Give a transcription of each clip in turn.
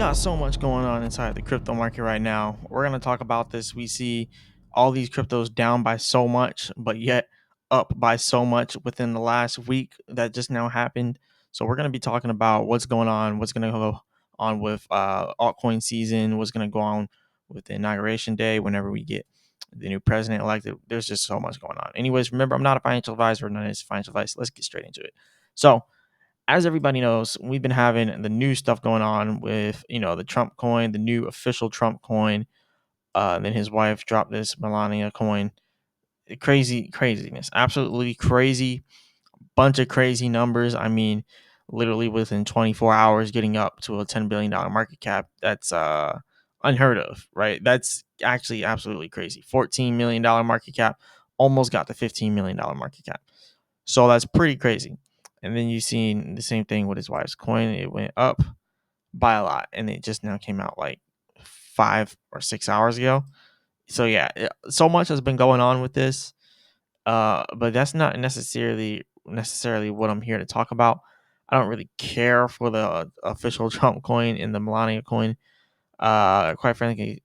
got so much going on inside the crypto market right now. We're going to talk about this. We see all these cryptos down by so much, but yet up by so much within the last week that just now happened. So we're going to be talking about what's going on, what's going to go on with altcoin season, what's going to go on with the inauguration day whenever we get the new president elected. There's just so much going on. Anyways, remember, I'm not a financial advisor, none of this financial advice. Let's get straight into it. So as everybody knows, we've been having the new stuff going on with, the Trump coin, the new official Trump coin. Then his wife dropped this Melania coin. Craziness. Absolutely crazy. Bunch of crazy numbers. I mean, literally within 24 hours getting up to a $10 billion market cap. That's unheard of, right? That's actually absolutely crazy. $14 million market cap, almost got the $15 million market cap. So that's pretty crazy. And then you seen the same thing with his wife's coin. It went up by a lot, and it just now came out like 5 or 6 hours ago. So yeah, so much has been going on with this, but that's not necessarily what I'm here to talk about. I don't really care for the official Trump coin and the Melania coin. Quite frankly,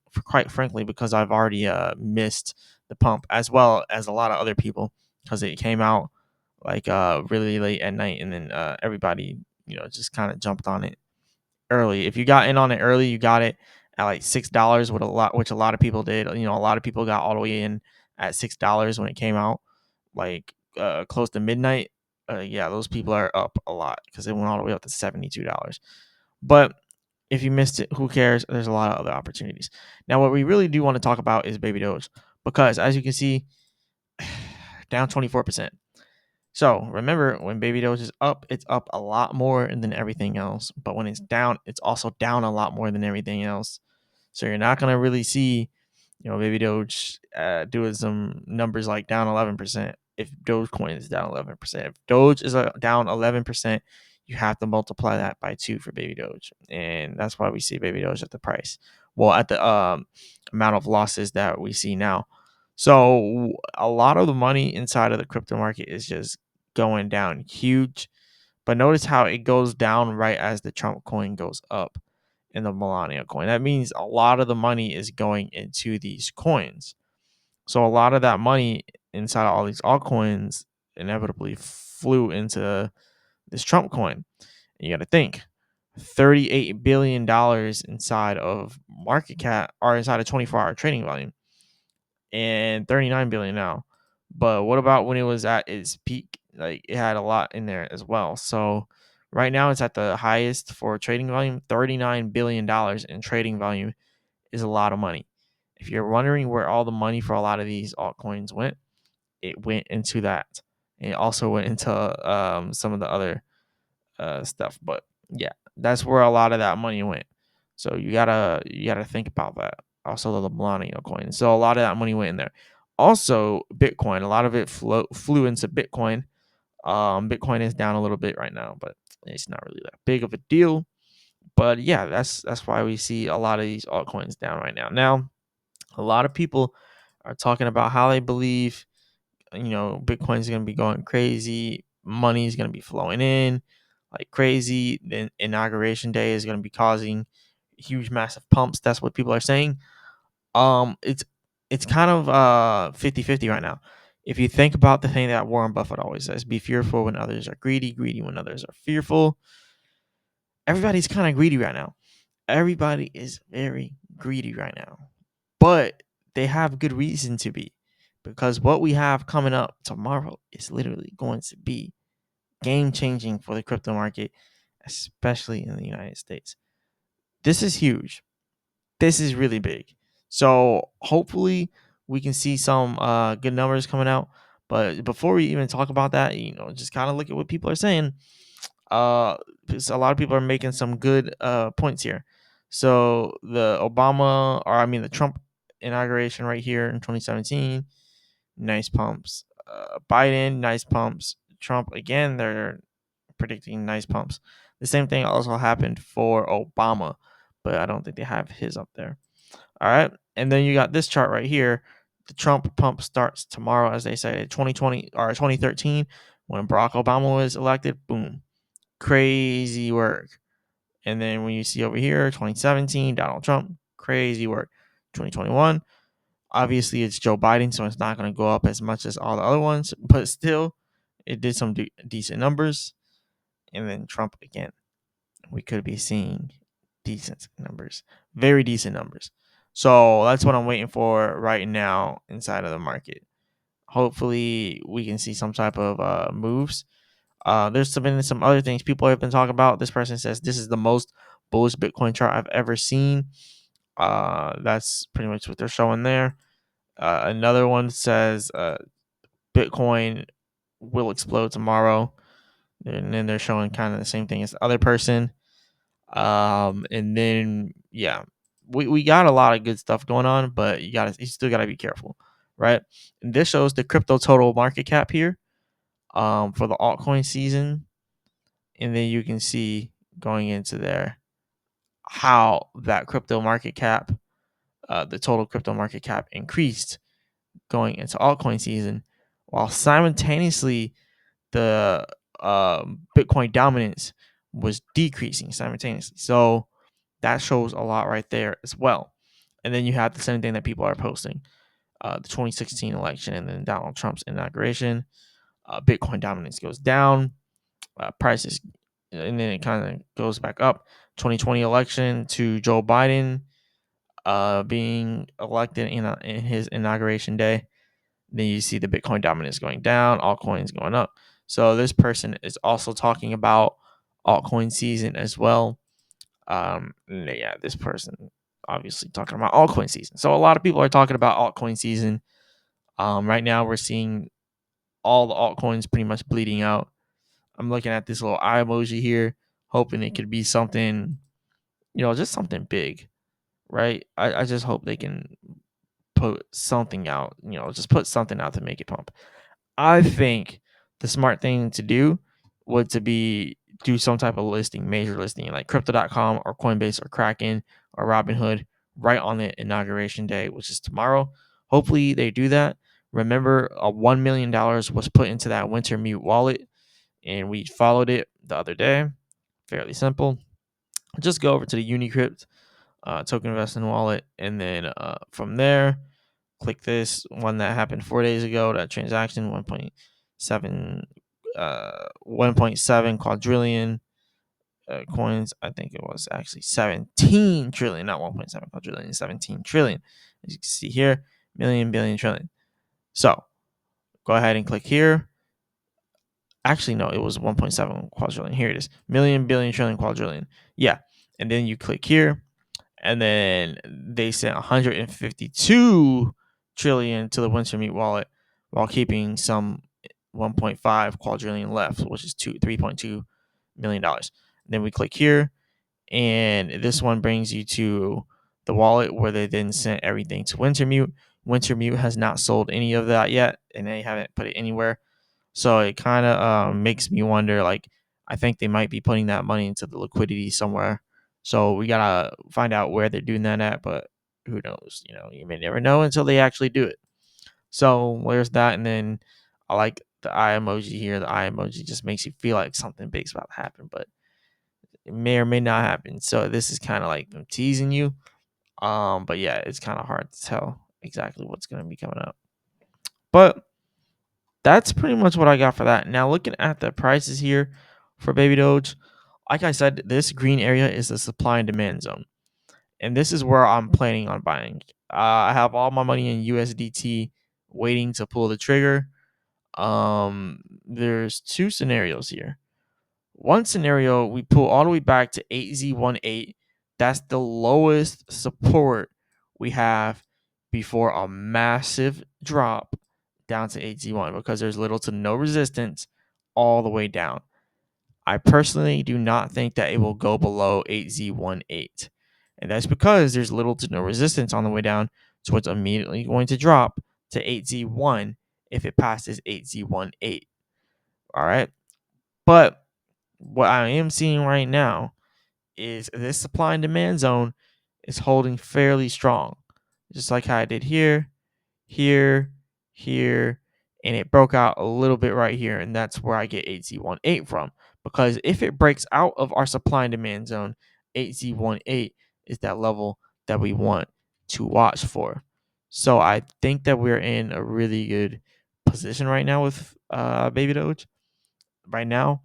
because I've already missed the pump as well as a lot of other people because it came out like really late at night, and then everybody just kind of jumped on it early. If you got in on it early, you got it at like $6 with which a lot of people did. A lot of people got all the way in at $6 when it came out, like close to midnight. Yeah, those people are up a lot because it went all the way up to $72. But if you missed it, who cares? There's a lot of other opportunities. Now, what we really do want to talk about is Baby Doge because, as you can see, down 24%. So remember, when Baby Doge is up, it's up a lot more than everything else. But when it's down, it's also down a lot more than everything else. So you're not gonna really see, Baby Doge doing some numbers like down 11%. If Dogecoin is down 11%, if Doge is down 11%, you have to multiply that by two for Baby Doge, and that's why we see Baby Doge at the price. Well, at the amount of losses that we see now. So a lot of the money inside of the crypto market is just going down huge. But notice how it goes down right as the Trump coin goes up in the Melania coin. That means a lot of the money is going into these coins. So a lot of that money inside of all these altcoins inevitably flew into this Trump coin. And you got to think $38 billion inside of market cap or inside of 24-hour trading volume and 39 billion now. But what about when it was at its peak? Like it had a lot in there as well. So right now it's at the highest for trading volume. $39 billion in trading volume is a lot of money. If you're wondering where all the money for a lot of these altcoins went, it went into that. It also went into some of the other stuff. But yeah, that's where a lot of that money went. So you gotta think about that. Also the Melania coin. So a lot of that money went in there. Also Bitcoin, a lot of it flew into Bitcoin. Bitcoin is down a little bit right now, but it's not really that big of a deal. But yeah, that's why we see a lot of these altcoins down right now. Now, a lot of people are talking about how they believe Bitcoin is going to be going crazy, money is going to be flowing in like crazy. Then inauguration day is going to be causing huge massive pumps. That's what people are saying. It's kind of 50-50 right now. If you think about the thing that Warren Buffett always says, be fearful when others are greedy, greedy when others are fearful. Everybody's kind of greedy right now. Everybody is very greedy right now, but they have good reason to be, because what we have coming up tomorrow is literally going to be game changing for the crypto market, especially in the United States. This is huge. This is really big. So hopefully we can see some good numbers coming out. But before we even talk about that, just kind of look at what people are saying. Because a lot of people are making some good points here. So the Trump inauguration right here in 2017, nice pumps. Biden, nice pumps. Trump again, they're predicting nice pumps. The same thing also happened for Obama, but I don't think they have his up there. All right, and then you got this chart right here. The Trump pump starts tomorrow, as they say, 2020 or 2013 when Barack Obama was elected. Boom, crazy work. And then when you see over here, 2017, Donald Trump, crazy work. 2021, obviously it's Joe Biden, so it's not going to go up as much as all the other ones, but still, it did some decent numbers. And then Trump again, we could be seeing decent numbers, very decent numbers. So that's what I'm waiting for right now inside of the market. Hopefully, we can see some type of moves. There's been some other things people have been talking about. This person says this is the most bullish Bitcoin chart I've ever seen. That's pretty much what they're showing there. Another one says Bitcoin will explode tomorrow, and then they're showing kind of the same thing as the other person. And then yeah, we got a lot of good stuff going on, but you still gotta be careful, right? And this shows the crypto total market cap here, for the altcoin season, and then you can see going into there how that crypto market cap, the total crypto market cap increased going into altcoin season, while simultaneously the Bitcoin dominance was decreasing simultaneously. So that shows a lot right there as well. And then you have the same thing that people are posting, the 2016 election and then Donald Trump's inauguration. Bitcoin dominance goes down, prices, and then it kind of goes back up. 2020 election to Joe Biden being elected in his inauguration day. Then you see the Bitcoin dominance going down, altcoins going up. So this person is also talking about altcoin season as well. Yeah, this person obviously talking about altcoin season. So a lot of people are talking about altcoin season. Right now we're seeing all the altcoins pretty much bleeding out. I'm looking at this little eye emoji here, hoping it could be something, just something big, right? I just hope they can put something out, just put something out to make it pump. I think the smart thing to do would to be do some type of listing, major listing, like crypto.com or Coinbase or Kraken or Robinhood right on the inauguration day, which is tomorrow. Hopefully they do that. Remember, $1 million was put into that Wintermute wallet, and we followed it the other day. Fairly simple. Just go over to the Unicrypt token investing wallet, and then from there, click this one that happened 4 days ago. That transaction 1.7 quadrillion coins. I think it was actually 17 trillion, not 1.7 quadrillion, 17 trillion. As you can see here, million, billion, trillion. So go ahead and click here. Actually, no, it was 1.7 quadrillion. Here it is, million, billion, trillion, quadrillion. Yeah, and then you click here, and then they sent 152 trillion to the Wintermute wallet while keeping some 1.5 quadrillion left, which is 3.2 million dollars. Then we click here, and this one brings you to the wallet where they then sent everything to Wintermute. Wintermute has not sold any of that yet, and they haven't put it anywhere. So it kind of makes me wonder. Like, I think they might be putting that money into the liquidity somewhere. So we gotta find out where they're doing that at. But who knows? You may never know until they actually do it. So where's that? And then I like the eye emoji here. The eye emoji just makes you feel like something big's about to happen, but it may or may not happen. So this is kind of like them teasing you. But yeah, it's kind of hard to tell exactly what's gonna be coming up. But that's pretty much what I got for that. Now, looking at the prices here for Baby Doge, like I said, this green area is the supply and demand zone. And this is where I'm planning on buying. I have all my money in USDT waiting to pull the trigger. There's two scenarios here. One scenario, we pull all the way back to 8Z18. That's the lowest support we have before a massive drop down to 8Z1 because there's little to no resistance all the way down. I personally do not think that it will go below 8Z18. And that's because there's little to no resistance on the way down. So it's immediately going to drop to 8Z1 if it passes 8Z18. All right. But what I am seeing right now is this supply and demand zone is holding fairly strong, just like how I did here, here, here, and it broke out a little bit right here, and that's where I get 8Z18 from. Because if it breaks out of our supply and demand zone, 8Z18 is that level that we want to watch for. So I think that we're in a really good position right now with Baby Doge. Right now,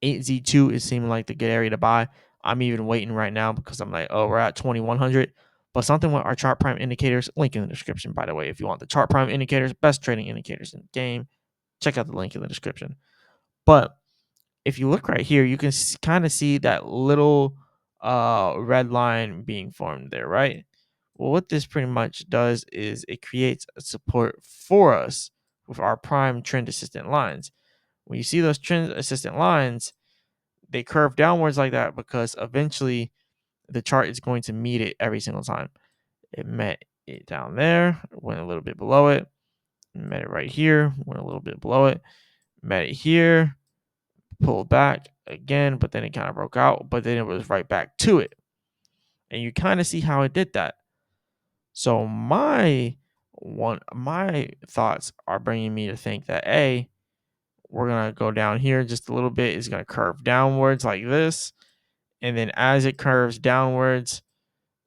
8Z2 is seeming like the good area to buy. I'm even waiting right now because I'm like, oh, we're at 2100. But something with our chart prime indicators, link in the description, by the way. If you want the chart prime indicators, best trading indicators in the game, check out the link in the description. But if you look right here, you can kind of see that little red line being formed there, right? Well, what this pretty much does is it creates a support for us with our prime trend assistant lines. When you see those trend assistant lines, they curve downwards like that because eventually the chart is going to meet it every single time. It met it down there, went a little bit below it, met it right here, went a little bit below it, met it here, pulled back again, but then it kind of broke out, but then it was right back to it. And you kind of see how it did that. So my thoughts are bringing me to think that we're gonna go down here just a little bit. It's gonna curve downwards like this, and then as it curves downwards,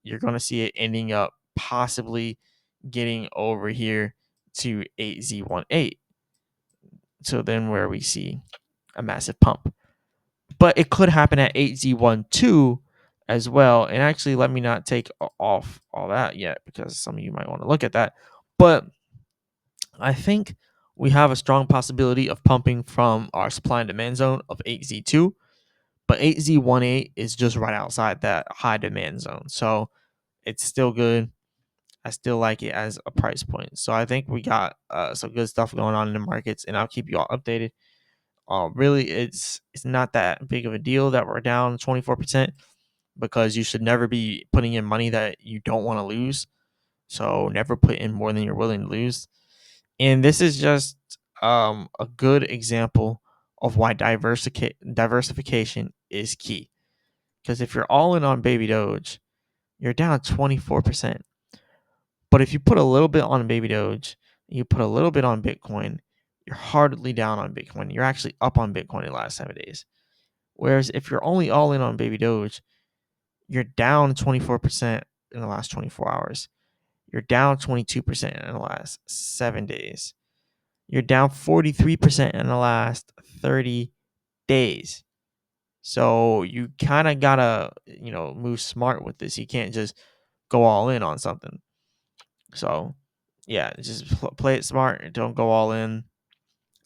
you're gonna see it ending up possibly getting over here to 8Z18. So then where we see a massive pump. But it could happen at 8Z12 as well. And actually, let me not take off all that yet because some of you might want to look at that. But I think we have a strong possibility of pumping from our supply and demand zone of 8Z2. But 8Z18 is just right outside that high demand zone. So it's still good. I still like it as a price point. So I think we got some good stuff going on in the markets, and I'll keep you all updated. Really, it's not that big of a deal that we're down 24% because you should never be putting in money that you don't want to lose. So never put in more than you're willing to lose. And this is just a good example of why diversification is key. Because if you're all in on Baby Doge, you're down 24%. But if you put a little bit on Baby Doge, you put a little bit on Bitcoin, you're hardly down on Bitcoin. You're actually up on Bitcoin in the last 7 days. Whereas if you're only all in on Baby Doge, you're down 24% in the last 24 hours. You're down 22% in the last 7 days. You're down 43% in the last 30 days. So you kind of gotta, move smart with this. You can't just go all in on something. So yeah, just play it smart. Don't go all in.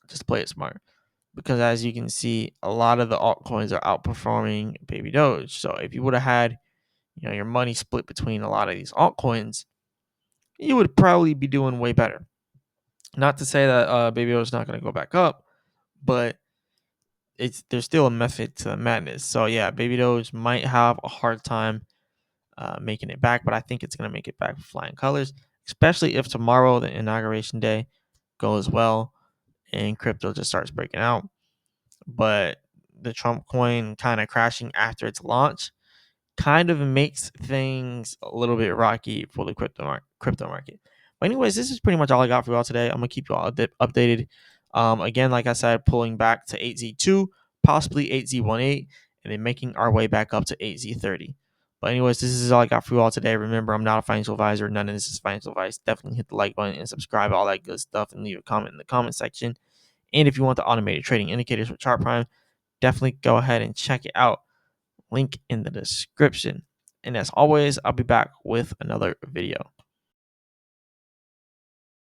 Just play it smart. Because as you can see, a lot of the altcoins are outperforming Baby Doge. So if you would have had, your money split between a lot of these altcoins, you would probably be doing way better. Not to say that Baby Doge is not going to go back up, but there's still a method to the madness. So yeah, Baby Doge might have a hard time making it back, but I think it's going to make it back with flying colors, especially if tomorrow, the inauguration day, goes well and crypto just starts breaking out. But the Trump coin kind of crashing after its launch kind of makes things a little bit rocky for the crypto market. But anyways, this is pretty much all I got for y'all today. I'm gonna keep you all updated. Again, like I said, pulling back to 8Z2, possibly 8Z18, and then making our way back up to 8Z30. But anyways, this is all I got for you all today. Remember, I'm not a financial advisor. None of this is financial advice. Definitely hit the like button and subscribe, all that good stuff, and leave a comment in the comment section. And if you want the automated trading indicators with Chart Prime, definitely go ahead and check it out. Link in the description. And as always, I'll be back with another video.